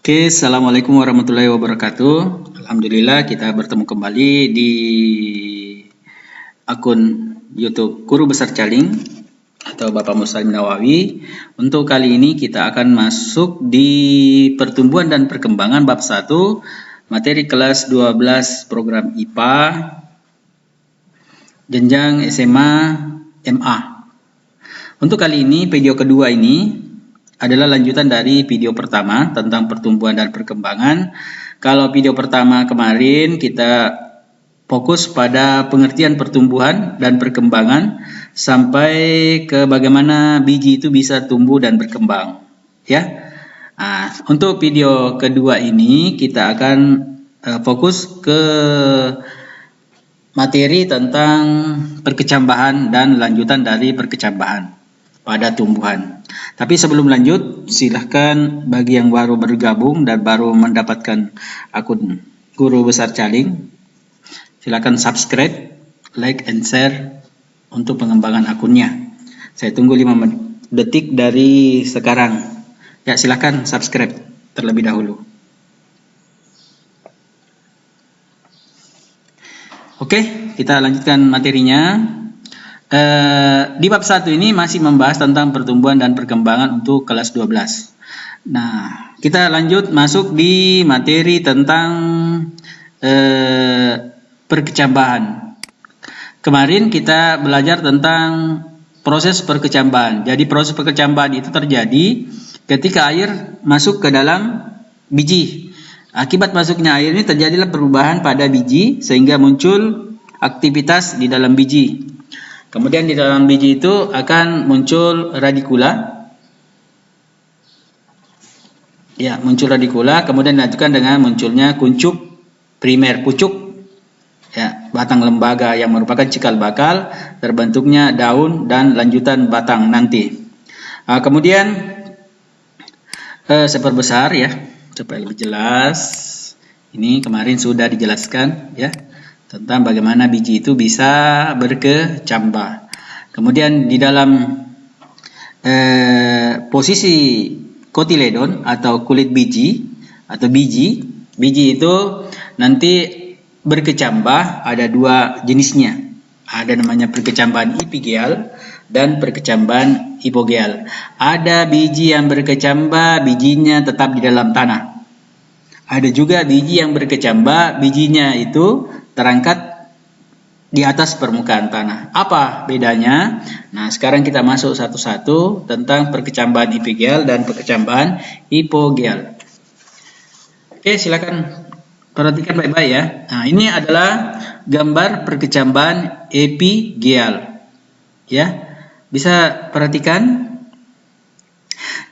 Oke, Assalamualaikum warahmatullahi wabarakatuh. Alhamdulillah kita bertemu kembali di akun YouTube Guru Besar Caling atau Bapak Muslim Nawawi. Untuk kali ini kita akan masuk di pertumbuhan dan perkembangan bab 1, materi kelas 12 program IPA, jenjang SMA MA. Untuk kali ini, video kedua ini adalah lanjutan dari video pertama tentang pertumbuhan dan perkembangan. Kalau video pertama kemarin kita fokus pada pengertian pertumbuhan dan perkembangan sampai ke bagaimana biji itu bisa tumbuh dan berkembang, ya. Nah, untuk video kedua ini kita akan fokus ke materi tentang perkecambahan dan lanjutan dari perkecambahan pada tumbuhan. Tapi sebelum lanjut, silahkan bagi yang baru bergabung dan baru mendapatkan akun Guru Besar Caling, silahkan subscribe, like, and share untuk pengembangan akunnya. Saya tunggu 5 detik dari sekarang. Ya, silahkan subscribe terlebih dahulu. Oke, kita lanjutkan materinya. Di bab 1 ini masih membahas tentang pertumbuhan dan perkembangan untuk kelas 12. Nah, kita lanjut masuk di materi tentang perkecambahan. Kemarin kita belajar tentang proses perkecambahan. Jadi proses perkecambahan itu terjadi ketika air masuk ke dalam biji. Akibat masuknya air ini terjadilah perubahan pada biji sehingga muncul aktivitas di dalam biji. Kemudian di dalam biji itu akan muncul radikula. Ya, muncul radikula, kemudian dilanjutkan dengan munculnya kuncup primer, pucuk. Ya, batang lembaga yang merupakan cikal bakal, terbentuknya daun dan lanjutan batang nanti. Kemudian saya perbesar ya, supaya lebih jelas. Ini kemarin sudah dijelaskan ya, tentang bagaimana biji itu bisa berkecambah. Kemudian di dalam posisi kotiledon atau kulit biji atau biji itu nanti berkecambah, ada 2 jenisnya. Ada namanya perkecambahan epigeal dan perkecambahan hipogeal. Ada biji yang berkecambah, bijinya tetap di dalam tanah. Ada juga biji yang berkecambah, bijinya itu terangkat di atas permukaan tanah. Apa bedanya? Nah, sekarang kita masuk satu-satu tentang perkecambahan epigeal dan perkecambahan hipogeal. Oke, silakan perhatikan baik-baik ya. Nah, ini adalah gambar perkecambahan epigeal. Ya, bisa perhatikan.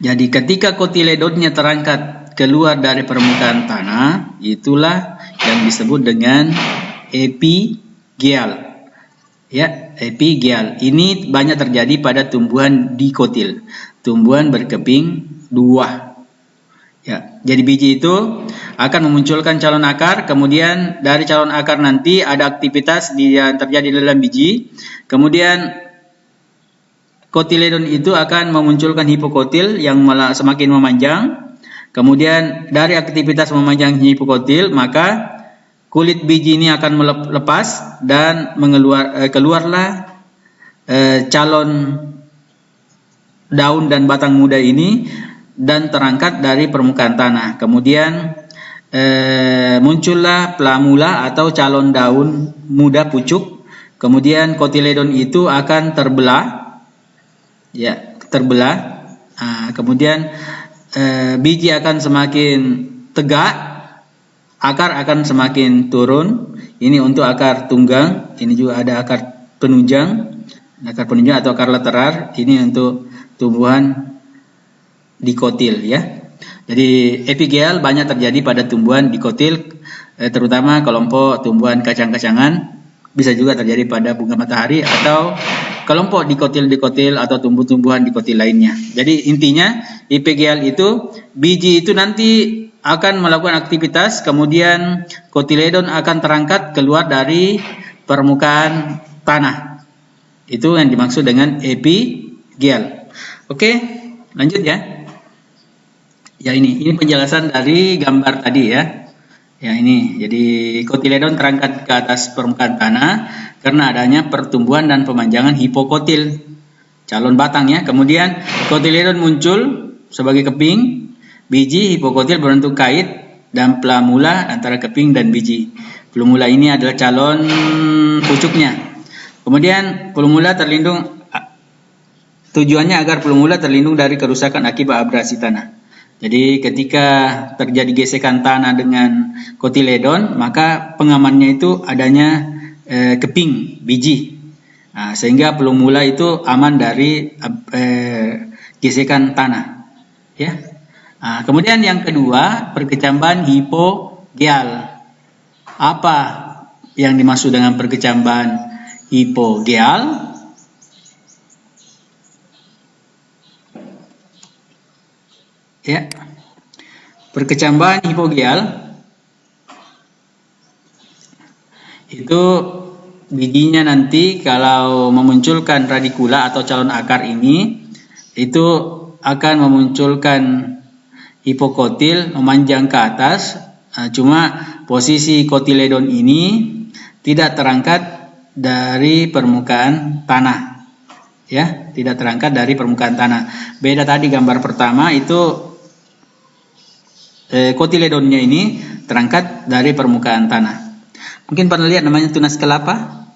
Jadi ketika kotiledonnya terangkat keluar dari permukaan tanah, itulah yang disebut dengan epigeal. Ya, epigeal. Ini banyak terjadi pada tumbuhan dikotil, tumbuhan berkeping 2. Ya, jadi biji itu akan memunculkan calon akar, kemudian dari calon akar nanti ada aktivitas yang terjadi dalam biji. Kemudian kotiledon itu akan memunculkan hipokotil yang semakin memanjang. Kemudian dari aktivitas memanjangnya hipokotil, maka kulit biji ini akan lepas dan keluarlah calon daun dan batang muda ini dan terangkat dari permukaan tanah. Kemudian muncullah plamula atau calon daun muda pucuk. Kemudian kotiledon itu akan terbelah, ya, terbelah. Kemudian biji akan semakin tegak, akar akan semakin turun. Ini untuk akar tunggang, ini juga ada akar penunjang atau akar lateral. Ini untuk tumbuhan dikotil ya. Jadi epigeal banyak terjadi pada tumbuhan dikotil, terutama kelompok tumbuhan kacang-kacangan. Bisa juga terjadi pada bunga matahari atau kelompok dikotil atau tumbuh-tumbuhan dikotil lainnya. Jadi intinya epigeal itu biji itu nanti akan melakukan aktivitas, kemudian kotiledon akan terangkat keluar dari permukaan tanah. Itu yang dimaksud dengan epigeal. Oke, lanjut ya. Ya ini penjelasan dari gambar tadi ya. Ya ini, jadi kotiledon terangkat ke atas permukaan tanah karena adanya pertumbuhan dan pemanjangan hipokotil, calon batang ya. Kemudian kotiledon muncul sebagai keping, biji hipokotil berbentuk kait dan plamula antara keping dan biji. Plamula ini adalah calon pucuknya. Kemudian plamula terlindung, tujuannya agar plamula terlindung dari kerusakan akibat abrasi tanah. Jadi ketika terjadi gesekan tanah dengan kotiledon, maka pengamannya itu adanya keping, biji. Nah, sehingga plamula itu aman dari gesekan tanah. Ya. Nah, kemudian yang kedua, perkecambahan hipogeal. Apa yang dimaksud dengan perkecambahan hipogeal? Ya, perkecambahan hipogeal itu bijinya nanti kalau memunculkan radikula atau calon akar ini itu akan memunculkan hipokotil memanjang ke atas. Nah, cuma posisi kotiledon ini tidak terangkat dari permukaan tanah, ya, tidak terangkat dari permukaan tanah. Beda tadi gambar pertama itu kotiledonnya ini terangkat dari permukaan tanah. Mungkin pernah lihat namanya tunas kelapa?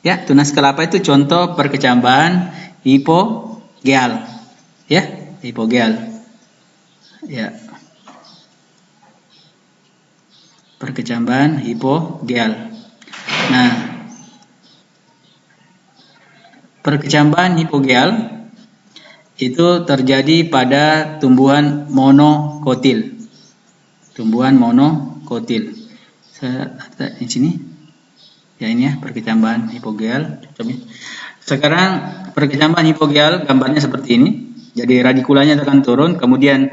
Ya, tunas kelapa itu contoh perkecambahan hipogeal. Ya, hipogeal. Ya. Perkecambahan hipogeal. Nah, perkecambahan hipogeal itu terjadi pada tumbuhan monokotil. Tumbuhan monokotil. Saya di sini. Ya ini ya perkecambahan hipogeal. Sekarang perkecambahan hipogeal gambarnya seperti ini. Jadi radikulanya akan turun, kemudian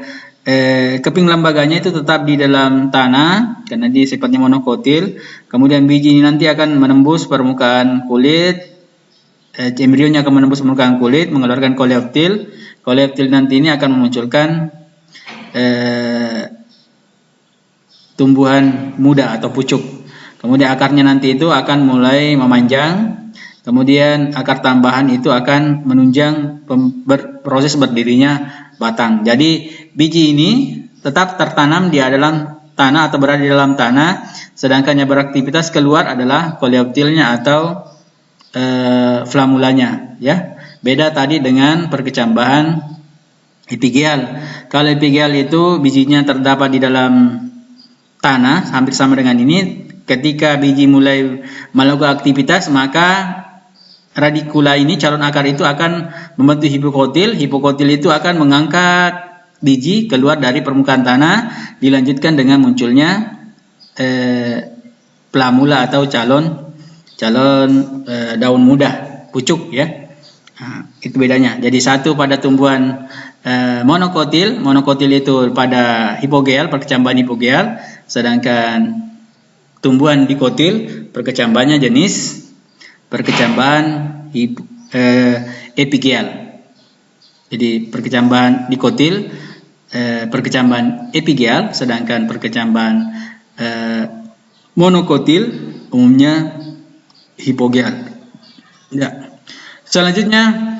keping lembaganya itu tetap di dalam tanah karena dia sifatnya monokotil. Kemudian biji ini nanti akan menembus permukaan kulit. Embrionya akan menembus permukaan kulit, mengeluarkan koleoptil. Koleoptil nanti ini akan memunculkan tumbuhan muda atau pucuk. Kemudian akarnya nanti itu akan mulai memanjang. Kemudian akar tambahan itu akan menunjang proses berdirinya batang. Jadi biji ini tetap tertanam di dalam tanah atau berada di dalam tanah, sedangkan yang beraktivitas keluar adalah koleoptilnya atau flamulanya, ya. Beda tadi dengan perkecambahan epigeal. Kalau epigeal itu bijinya terdapat di dalam tanah, hampir sama dengan ini. Ketika biji mulai melakukan aktivitas, maka radikula ini, calon akar itu akan membentuk hipokotil. Hipokotil itu akan mengangkat biji keluar dari permukaan tanah, dilanjutkan dengan munculnya plamula atau calon daun muda, pucuk ya. Nah, itu bedanya. Jadi satu pada tumbuhan monokotil itu pada hipogeal, perkecambahan hipogeal, sedangkan tumbuhan dikotil perkecambahannya jenis perkecambahan epigeal. Jadi perkecambahan dikotil perkecambahan epigeal, sedangkan perkecambahan monokotil umumnya hipogeal. Ya. Selanjutnya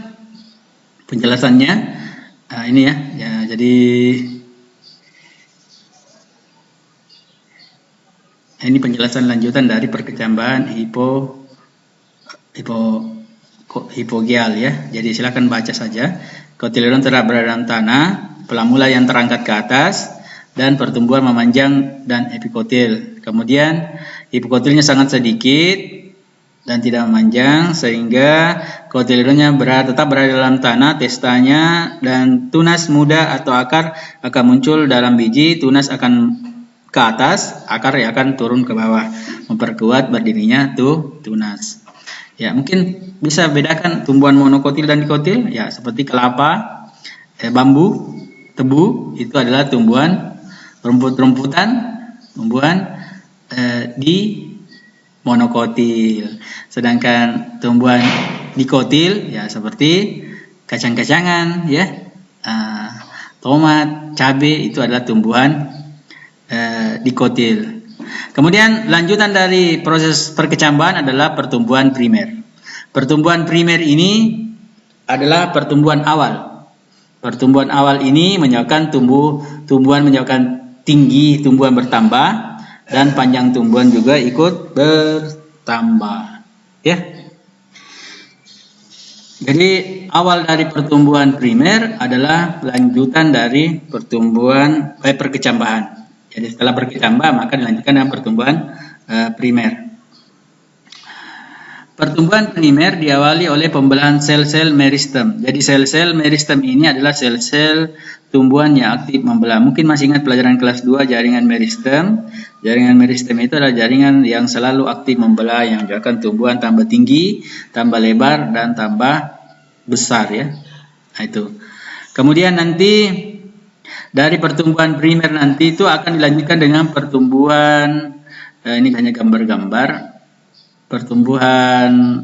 penjelasannya ini ya. Jadi ini penjelasan lanjutan dari perkecambahan hipogeal ya. Jadi silakan baca saja. Kotiledon terdapat berada dalam tanah, plamula yang terangkat ke atas, dan pertumbuhan memanjang dan epikotil. Kemudian hipokotilnya sangat sedikit dan tidak memanjang, sehingga kotiledonnya tetap berada dalam tanah, testanya dan tunas muda atau akar akan muncul dalam biji. Tunas akan ke atas, akar akan turun ke bawah, memperkuat berdirinya tunas. Ya, mungkin bisa bedakan tumbuhan monokotil dan dikotil, ya seperti kelapa, bambu, tebu, itu adalah tumbuhan rumput-rumputan, tumbuhan di monokotil. Sedangkan tumbuhan dikotil ya seperti kacang-kacangan ya, tomat, cabai itu adalah tumbuhan dikotil. Kemudian lanjutan dari proses perkecambahan adalah pertumbuhan primer. Pertumbuhan primer ini adalah pertumbuhan awal. Pertumbuhan awal ini menyebabkan tumbuhan menyebabkan tinggi tumbuhan bertambah dan panjang tumbuhan juga ikut bertambah. Ya. Jadi awal dari pertumbuhan primer adalah lanjutan dari perkecambahan. Jadi setelah berkecambah maka dilanjutkan dengan pertumbuhan primer. Pertumbuhan primer diawali oleh pembelahan sel-sel meristem. Jadi sel-sel meristem ini adalah sel-sel tumbuhan yang aktif membelah. Mungkin masih ingat pelajaran kelas 2 jaringan meristem. Jaringan meristem itu adalah jaringan yang selalu aktif membelah, yang menyebabkan tumbuhan tambah tinggi, tambah lebar, dan tambah besar ya. Nah, itu. Kemudian nanti dari pertumbuhan primer nanti itu akan dilanjutkan dengan pertumbuhan ini hanya gambar-gambar pertumbuhan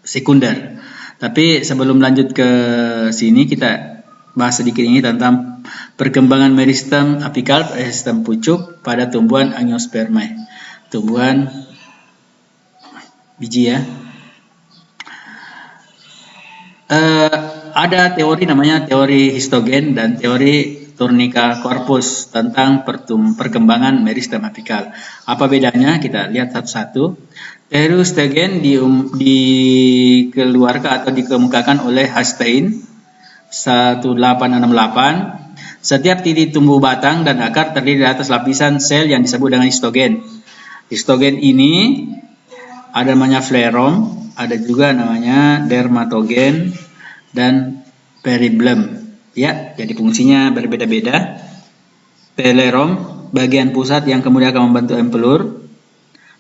sekunder. Tapi sebelum lanjut ke sini kita bahas sedikit ini tentang perkembangan meristem apikal pada sistem pucuk pada tumbuhan Angiospermae, tumbuhan biji ya. Ada teori namanya teori histogen dan teori Tunica corpus tentang perkembangan meristem apikal. Apa bedanya? Kita lihat satu-satu. Teori histogen dikeluarkan atau dikemukakan oleh Hastein 1868. Setiap titik tumbuh batang dan akar terdiri dari atas lapisan sel yang disebut dengan histogen. Histogen ini ada namanya phlerom, ada juga namanya dermatogen dan peribelum. Ya, jadi fungsinya berbeda-beda. Phlerom bagian pusat yang kemudian akan membentuk empelur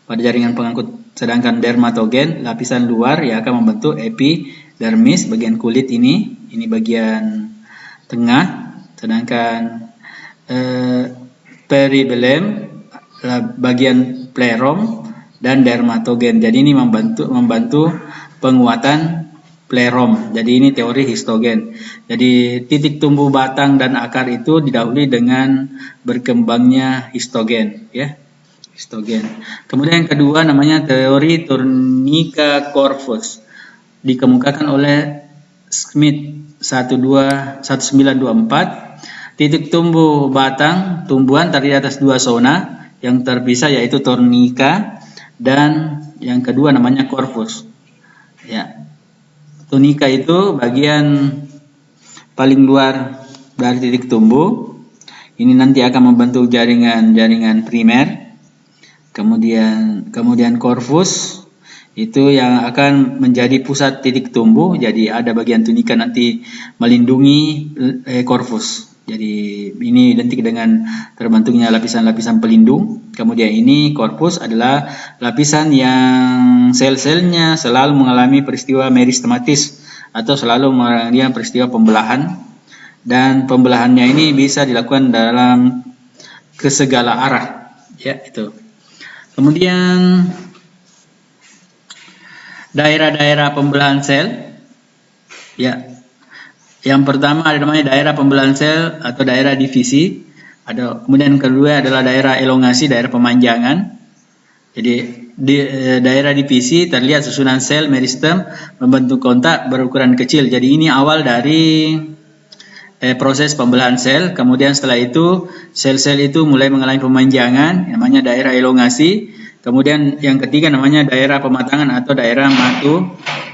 pada jaringan pengangkut, sedangkan dermatogen lapisan luar yang akan membentuk epidermis bagian kulit ini bagian tengah, sedangkan peribelum bagian phlerom dan dermatogen. Jadi ini membantu penguatan phlerom. Jadi ini teori histogen. Jadi titik tumbuh batang dan akar itu didahului dengan berkembangnya histogen, ya. Histogen. Kemudian yang kedua namanya teori Tunica corpus. Dikemukakan oleh Smith 1924. Titik tumbuh batang tumbuhan terdiri atas dua zona yang terpisah yaitu tunica dan yang kedua namanya corpus. Ya. Tunica itu bagian paling luar dari titik tumbuh. Ini nanti akan membentuk jaringan primer. Kemudian corpus itu yang akan menjadi pusat titik tumbuh. Jadi ada bagian tunica nanti melindungi corpus. Jadi ini identik dengan terbentuknya lapisan-lapisan pelindung. Kemudian ini corpus adalah lapisan yang sel-selnya selalu mengalami peristiwa meristematis atau selalu mengalami peristiwa pembelahan, dan pembelahannya ini bisa dilakukan dalam ke segala arah, ya itu. Kemudian daerah-daerah pembelahan sel, ya. Yang pertama ada namanya daerah pembelahan sel atau daerah divisi. Kemudian yang kedua adalah daerah elongasi, daerah pemanjangan. Jadi di daerah divisi terlihat susunan sel meristem membentuk kontak berukuran kecil. Jadi ini awal dari proses pembelahan sel. Kemudian setelah itu sel-sel itu mulai mengalami pemanjangan, namanya daerah elongasi. Kemudian yang ketiga namanya daerah pematangan atau daerah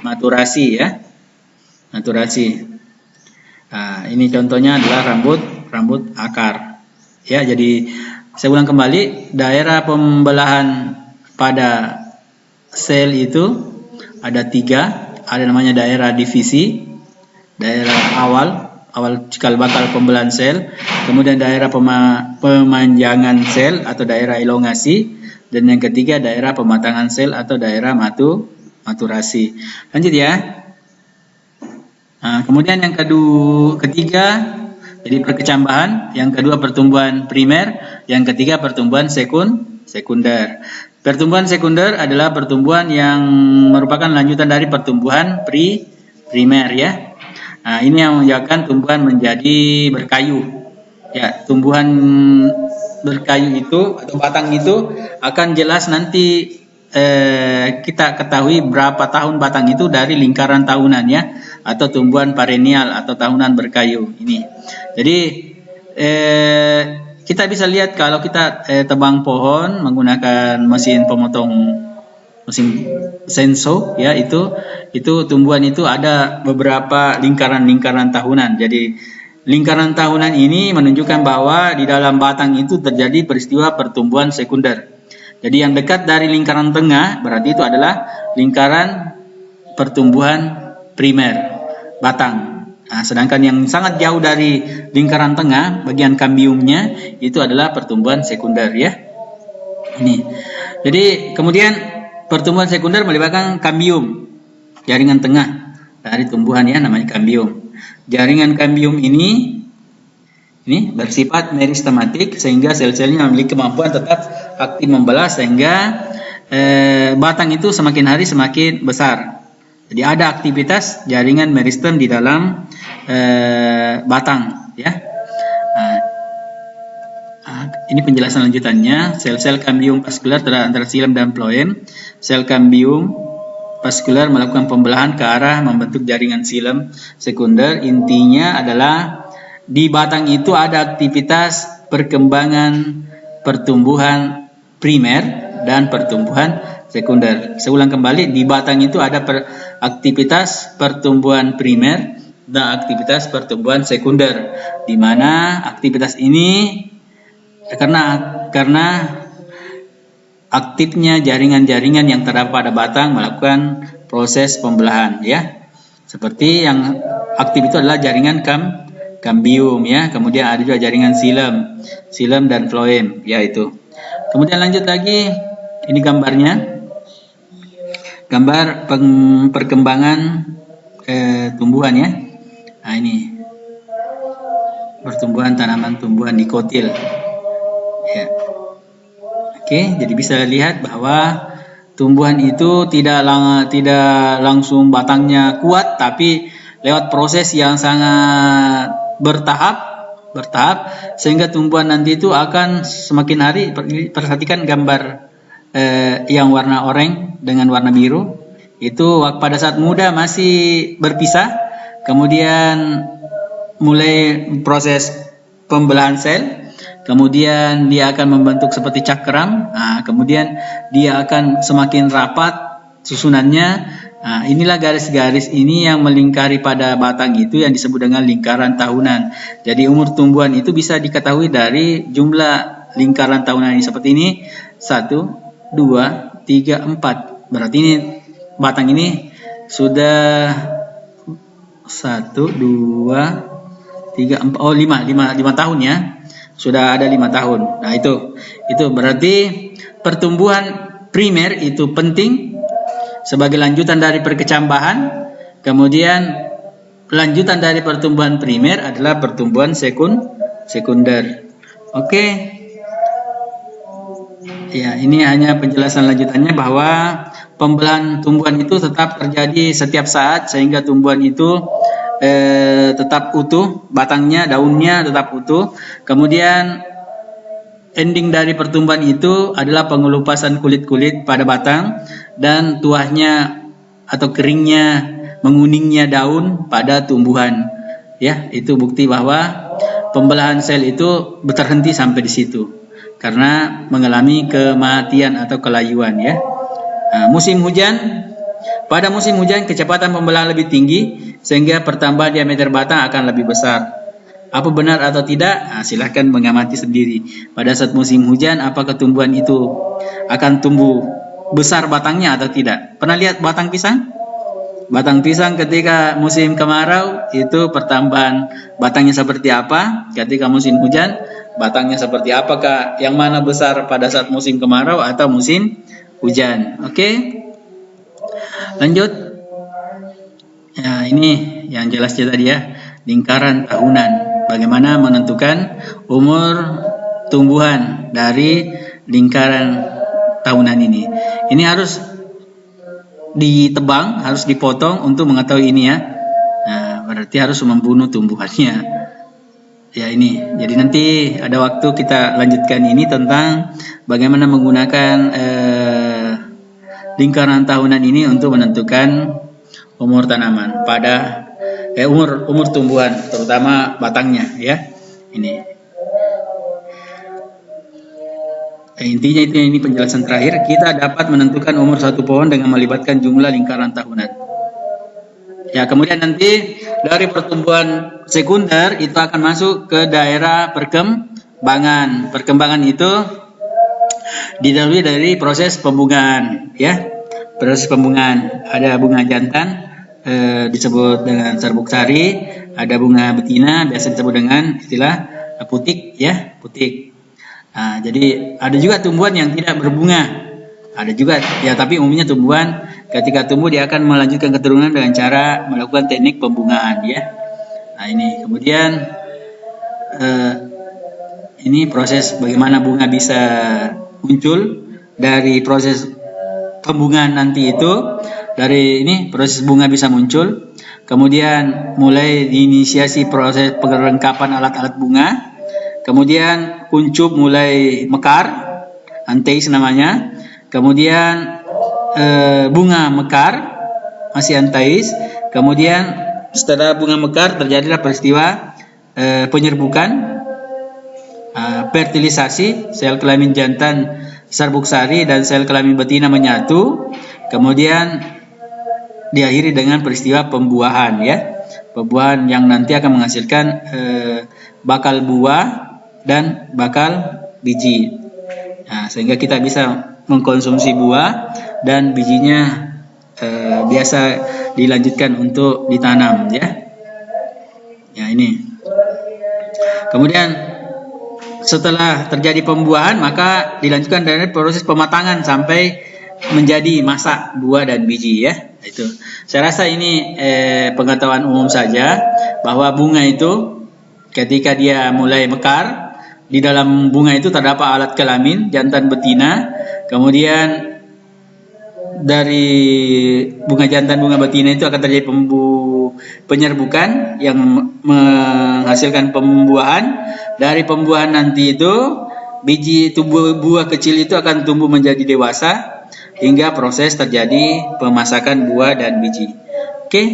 maturasi, ya. Maturasi. Nah, ini contohnya adalah rambut akar. Ya, jadi saya ulang kembali, daerah pembelahan pada sel itu ada 3, ada namanya daerah divisi, daerah awal cikal bakal pembelahan sel, kemudian daerah pemanjangan sel atau daerah elongasi, dan yang ketiga daerah pematangan sel atau daerah maturasi. Lanjut ya. Nah, kemudian yang ketiga jadi perkecambahan, yang kedua pertumbuhan primer, yang ketiga pertumbuhan sekunder. Pertumbuhan sekunder adalah pertumbuhan yang merupakan lanjutan dari pertumbuhan primer, ya. Nah, ini yang menyebabkan tumbuhan menjadi berkayu. Ya, tumbuhan berkayu itu atau batang itu akan jelas nanti kita ketahui berapa tahun batang itu dari lingkaran tahunan ya, atau tumbuhan perennial atau tahunan berkayu ini. Jadi kita bisa lihat kalau kita tebang pohon menggunakan mesin pemotong, mesin senso ya, itu tumbuhan itu ada beberapa lingkaran-lingkaran tahunan. Jadi lingkaran tahunan ini menunjukkan bahwa di dalam batang itu terjadi peristiwa pertumbuhan sekunder. Jadi yang dekat dari lingkaran tengah berarti itu adalah lingkaran pertumbuhan primer batang. Nah, sedangkan yang sangat jauh dari lingkaran tengah, bagian kambiumnya, itu adalah pertumbuhan sekunder ya. Ini. Jadi kemudian pertumbuhan sekunder melibatkan kambium, jaringan tengah dari tumbuhan ya, namanya kambium. Jaringan kambium ini bersifat meristematik sehingga sel-selnya memiliki kemampuan tetap aktif membelah sehingga batang itu semakin hari semakin besar. Jadi ada aktivitas jaringan meristem di dalam batang ya. Ini penjelasan lanjutannya. Sel-sel kambium vaskular terdapat antara xilem dan phloem. Sel kambium vaskular melakukan pembelahan ke arah membentuk jaringan xilem sekunder. Intinya adalah di batang itu ada aktivitas perkembangan pertumbuhan primer dan pertumbuhan sekunder. Saya ulang kembali, di batang itu ada aktivitas pertumbuhan primer dan aktivitas pertumbuhan sekunder, di mana aktivitas ini karena aktifnya jaringan-jaringan yang terdapat pada batang melakukan proses pembelahan ya. Seperti yang aktif itu adalah jaringan kambium ya, kemudian ada juga jaringan xilem dan phloem ya itu. Kemudian lanjut lagi, ini gambarnya, gambar perkembangan tumbuhan ya. Nah ini pertumbuhan tanaman tumbuhan dikotil ya. Oke, jadi bisa lihat bahwa tumbuhan itu tidak langsung batangnya kuat, tapi lewat proses yang sangat bertahap sehingga tumbuhan nanti itu akan semakin hari. Perhatikan gambar yang warna oranye dengan warna biru itu pada saat muda masih berpisah, kemudian mulai proses pembelahan sel, kemudian dia akan membentuk seperti cakram, kemudian dia akan semakin rapat susunannya. Nah, inilah garis-garis ini yang melingkari pada batang itu yang disebut dengan lingkaran tahunan. Jadi umur tumbuhan itu bisa diketahui dari jumlah lingkaran tahunan ini seperti ini, 1, 2, 3, 4. Berarti ini batang ini sudah 1, 2, 3, 4, 5 tahun ya. Sudah ada 5 tahun. Nah, itu berarti pertumbuhan primer itu penting sebagai lanjutan dari perkecambahan. Kemudian lanjutan dari pertumbuhan primer adalah pertumbuhan sekunder. Oke. Ya, ini hanya penjelasan lanjutannya bahwa pembelahan tumbuhan itu tetap terjadi setiap saat sehingga tumbuhan itu tetap utuh, batangnya, daunnya tetap utuh. Kemudian ending dari pertumbuhan itu adalah pengelupasan kulit-kulit pada batang dan tuahnya atau keringnya, menguningnya daun pada tumbuhan. Ya, itu bukti bahwa pembelahan sel itu terhenti sampai di situ karena mengalami kematian atau kelayuan ya. Nah, musim hujan, pada musim hujan kecepatan pembelahan lebih tinggi sehingga pertambahan diameter batang akan lebih besar. Apa benar atau tidak? Nah, silahkan mengamati sendiri. Pada saat musim hujan, apakah tumbuhan itu akan tumbuh besar batangnya atau tidak? Pernah lihat batang pisang? Batang pisang ketika musim kemarau itu pertambahan batangnya seperti apa? Ketika musim hujan, batangnya seperti apakah? Yang mana besar pada saat musim kemarau atau musim hujan? Oke? Lanjut. Ya, ini yang jelas tadi ya, lingkaran tahunan. Bagaimana menentukan umur tumbuhan dari lingkaran tahunan ini. Ini harus ditebang, harus dipotong untuk mengetahui ini ya. Nah, berarti harus membunuh tumbuhannya. Ya ini, jadi nanti ada waktu kita lanjutkan ini tentang bagaimana menggunakan lingkaran tahunan ini untuk menentukan umur tanaman pada umur tumbuhan, terutama batangnya ya. Ini intinya itu, ini penjelasan terakhir. Kita dapat menentukan umur satu pohon dengan melibatkan jumlah lingkaran tahunan. Ya, kemudian nanti dari pertumbuhan sekunder itu akan masuk ke daerah perkembangan. Perkembangan itu didahului dari proses pembungaan, ya. Proses pembungaan, ada bunga jantan disebut dengan serbuk sari, ada bunga betina biasa disebut dengan istilah putik, ya, putik. Nah, jadi ada juga tumbuhan yang tidak berbunga, ada juga, ya, tapi umumnya tumbuhan ketika tumbuh dia akan melanjutkan keturunan dengan cara melakukan teknik pembungaan, ya. Nah ini, kemudian ini proses bagaimana bunga bisa muncul dari proses pembungaan nanti itu. Dari ini proses bunga bisa muncul, kemudian mulai diinisiasi proses perlengkapan alat-alat bunga, kemudian kuncup mulai mekar, antheis namanya, kemudian bunga mekar, masih antheis, kemudian setelah bunga mekar terjadilah peristiwa penyerbukan, fertilisasi, sel kelamin jantan serbuk sari dan sel kelamin betina menyatu, kemudian diakhiri dengan peristiwa pembuahan, ya, pembuahan yang nanti akan menghasilkan bakal buah dan bakal biji. Nah, sehingga kita bisa mengkonsumsi buah dan bijinya biasa dilanjutkan untuk ditanam, ya. Ya ini. Kemudian setelah terjadi pembuahan maka dilanjutkan dari proses pematangan sampai menjadi masak buah dan biji, ya. Itu. Saya rasa ini pengetahuan umum saja bahwa bunga itu ketika dia mulai mekar, di dalam bunga itu terdapat alat kelamin jantan betina, kemudian dari bunga jantan bunga betina itu akan terjadi penyerbukan yang menghasilkan pembuahan. Dari pembuahan nanti itu biji buah kecil itu akan tumbuh menjadi dewasa hingga proses terjadi pemasakan buah dan biji. Oke.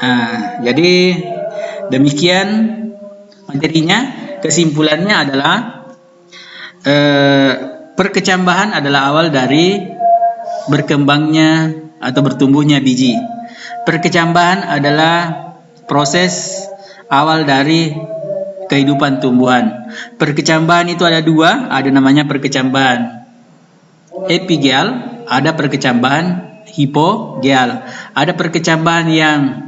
Nah, jadi demikian materinya. Kesimpulannya adalah perkecambahan adalah awal dari berkembangnya atau bertumbuhnya biji. Perkecambahan adalah proses awal dari kehidupan tumbuhan. Perkecambahan itu ada dua, ada namanya perkecambahan epigeal, ada perkecambahan hipogeal. Ada perkecambahan yang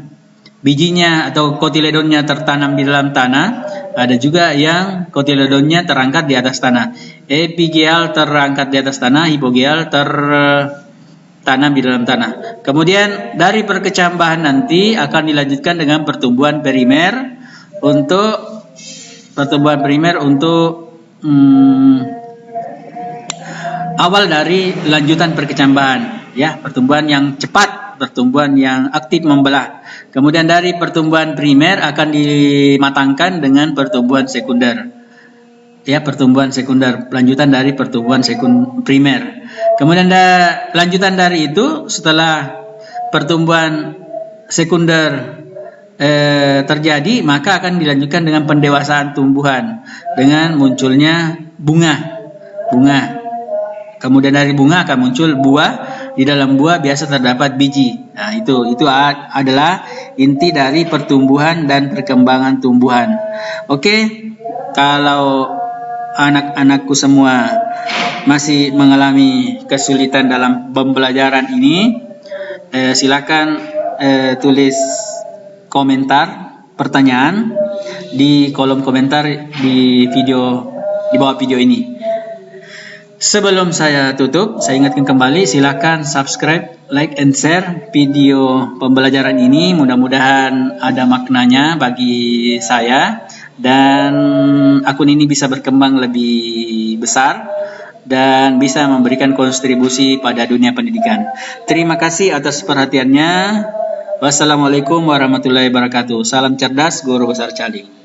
bijinya atau kotiledonnya tertanam di dalam tanah, ada juga yang kotiledonnya terangkat di atas tanah. Epigeal terangkat di atas tanah, hipogeal tertanam di dalam tanah. Kemudian dari perkecambahan nanti akan dilanjutkan dengan pertumbuhan perimer untuk awal dari lanjutan perkecambahan, ya, pertumbuhan yang cepat, pertumbuhan yang aktif membelah. Kemudian dari pertumbuhan primer akan dimatangkan dengan pertumbuhan sekunder, ya, pertumbuhan sekunder, lanjutan dari pertumbuhan primer. Kemudian lanjutan dari itu, setelah pertumbuhan sekunder terjadi, maka akan dilanjutkan dengan pendewasaan tumbuhan dengan munculnya bunga. Kemudian dari bunga akan muncul buah. Di dalam buah biasa terdapat biji. Nah, itu adalah inti dari pertumbuhan dan perkembangan tumbuhan. Oke, kalau anak-anakku semua masih mengalami kesulitan dalam pembelajaran ini, silakan tulis komentar pertanyaan di kolom komentar di bawah video ini. Sebelum saya tutup, saya ingatkan kembali, silakan subscribe, like, and share video pembelajaran ini. Mudah-mudahan ada maknanya bagi saya dan akun ini bisa berkembang lebih besar dan bisa memberikan kontribusi pada dunia pendidikan. Terima kasih atas perhatiannya. Wassalamualaikum warahmatullahi wabarakatuh. Salam cerdas, Guru Besar Cali.